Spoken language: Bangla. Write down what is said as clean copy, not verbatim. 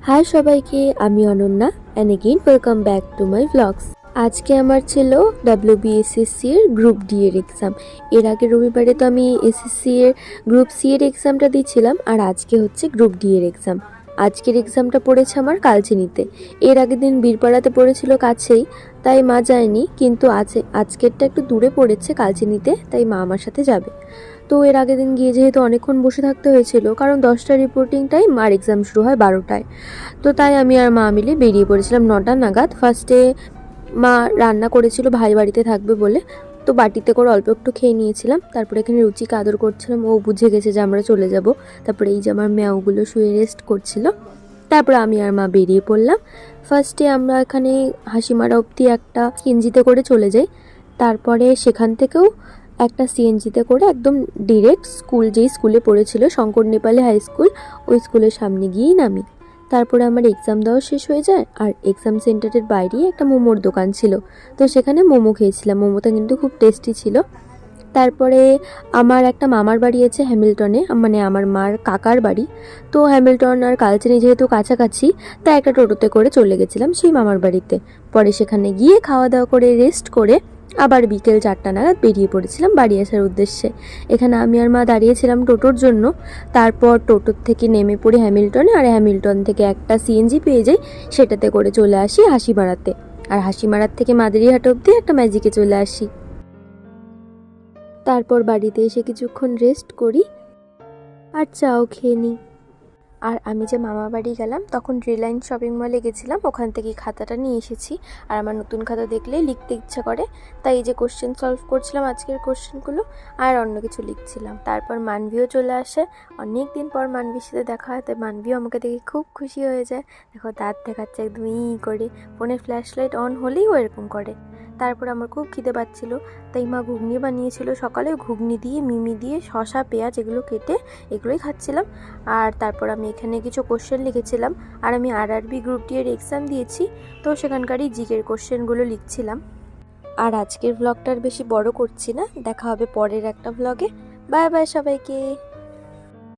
হাই সবাইকে, আমি Ananya and again welcome back to my vlogs. আজকে আমার ছিল WBSSC এর গ্রুপ ডি এর এক্সাম। এর আগে রবিবারে তো আমি এসএসসি এর গ্রুপ সি এর এক্সামটা দিয়েছিলাম, আর আজকে হচ্ছে গ্রুপ ডি এর এক্সাম। আজকের এক্সামটা পড়েছে আমার কালচিনিতে। এর আগের দিন বীরপাড়াতে পড়েছিল কাছেই, তাই মা যায়নি, কিন্তু আজকেরটা একটু দূরে পড়েছে কালচিনিতে, তাই মা আমার সাথে যাবে। তো এর আগের দিন গিয়ে যেহেতু অনেকক্ষণ বসে থাকতে হয়েছিল, কারণ 10টা রিপোর্টিং টাইম আর এক্সাম শুরু হয় 12টায়। তো তাই আমি আর মা মিলে বেরিয়ে পড়েছিলাম 9টা নাগাদ। ফার্স্টে মা রান্না করেছিল, ভাই বাড়িতে থাকবে বলে, তো বাটিতে করে অল্প একটু খেয়ে নিয়েছিলাম। তারপরে এখানে রুচিকে আদর করছিলাম, ও বুঝে গেছে যে আমরা চলে যাব। তারপরে এই যে আমার ম্যাওগুলো শুয়ে রেস্ট করছিল। তারপরে আমি আর মা বেরিয়ে পড়লাম। ফার্স্টে আমরা এখানে হাসিমারা অবধি একটা সিএনজিতে করে চলে যাই। তারপরে সেখান থেকেও একটা সিএনজিতে করে একদম ডিরেক্ট যেই স্কুলে পড়েছিল, শঙ্কর নেপালি হাই স্কুল, ওই স্কুলের সামনে গিয়েই নামি। তারপরে আমার এক্সাম দেওয়া শেষ হয়ে যায়, আর এক্সাম সেন্টারের বাইরেই একটা মোমোর দোকান ছিল, তো সেখানে মোমো খেয়েছিলাম। মোমোটা কিন্তু খুব টেস্টি ছিল। তারপরে আমার একটা মামার বাড়ি আছে হ্যামিল্টনে, মানে আমার মার কাকার বাড়ি। তো হ্যামিল্টন আর কালচিনি যেহেতু কাছাকাছি, তাই একটা টোটোতে করে চলে গেছিলাম সেই মামার বাড়িতে। পরে সেখানে গিয়ে খাওয়া দাওয়া করে রেস্ট করে আবার বিকেল 4টা নাগাদ বেরিয়ে পড়েছিলাম বাড়ি আসার উদ্দেশ্যে। এখানে আমি আর মা দাঁড়িয়েছিলাম টোটোর জন্য। তারপর টোটোর থেকে নেমে পড়ি হ্যামিল্টনে, আর হ্যামিল্টন থেকে একটা সিএনজি পেয়ে যাই, সেটাতে করে চলে আসি হাসিমারাতে। আর হাসিমারার থেকে মাদারিহাট অবধি একটা ম্যাজিকে চলে আসি। তারপর বাড়িতে এসে কিছুক্ষণ রেস্ট করি আর চাও খেয়ে নিই। আর আমি যে মামা বাড়ি গেলাম তখন রিলায়েন্স শপিং মলে গেছিলাম, ওখান থেকে খাতাটা নিয়ে এসেছি। আর আমার নতুন খাতা দেখলেই লিখতে ইচ্ছা করে, তাই এই যে কোশ্চেন সলভ করছিলাম আজকের কোশ্চেনগুলো, আর অন্য কিছু লিখছিলাম। তারপর মানভীও চলে আসে, অনেক দিন পর মানভীর সাথে দেখা হয়, তাই মানভীও আমাকে দেখে খুব খুশি হয়ে যায়। দেখো দাঁত দেখাচ্ছে একদম করে, ফোনের ফ্ল্যাশ লাইট অন হলেই ও এরকম করে। তারপর আমার খুব খিদে পাচ্ছিল, তাই মা ঘুগনি বানিয়েছিল সকালে, ঘুগনি দিয়ে মিমি দিয়ে শসা পেঁয়াজ এগুলো কেটে এগুলোই খাচ্ছিলাম। আর তারপর আমি এখানে কিছু কোশ্চেন লিখেছিলাম, আর আমি আরআরবি গ্রুপ ডি এর এক্সাম দিয়েছি, তো সেখানকারই জিকের কোশ্চেনগুলো লিখছিলাম। আর আজকের ভ্লগটার বেশি বড় করছি না, দেখা হবে পরের একটা ভ্লগে। বাই বাই সবাইকে।